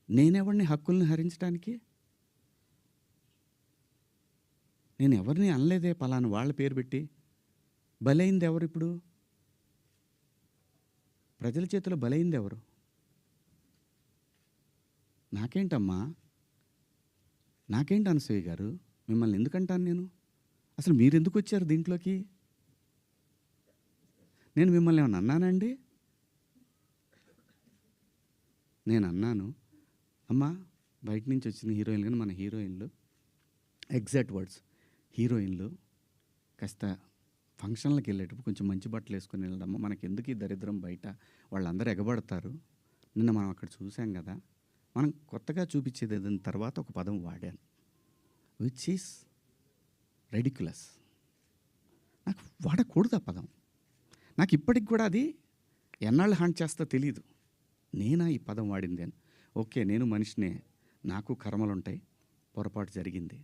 నేనెవడిని హక్కుల్ని హరించడానికి? నేను ఎవరిని అనలేదే పలానా వాళ్ళ పేరు పెట్టి. బలైంది ఎవరిప్పుడు? ప్రజల చేతిలో బలైంది ఎవరు? నాకేంటమ్మా? నాకేంటి అనసూయ గారు? మిమ్మల్ని ఎందుకంటాను నేను? అసలు మీరెందుకు వచ్చారు దీంట్లోకి? నేను మిమ్మల్ని ఏమన్నా అన్నానండి? నేను అన్నాను, అమ్మా బయట నుంచి వచ్చిన హీరోయిన్లు కానీ మన హీరోయిన్లు ఎగ్జాక్ట్ వర్డ్స్, హీరోయిన్లు కాస్త ఫంక్షన్లకు వెళ్ళేటప్పుడు కొంచెం మంచి బట్టలు వేసుకొని వెళ్ళడమ్మా, మనకి ఎందుకు ఈ దరిద్రం బయట, వాళ్ళందరూ ఎగబడతారు. నిన్న మనం అక్కడ చూసాం కదా, మనం కొత్తగా చూపించేది ఏదైనా తర్వాత ఒక పదం వాడాను, విచ్ ఈస్ రెడిక్యులస్. నాకు వాడకూడదు ఆ పదం. నాకు ఇప్పటికి కూడా అది ఎన్నాళ్ళు హాంట్ చేస్తా తెలీదు. నేనా ఈ పదం వాడింది అని. ఓకే, నేను మనిషినే, నాకు కర్మలుంటాయి, పొరపాటు జరిగింది.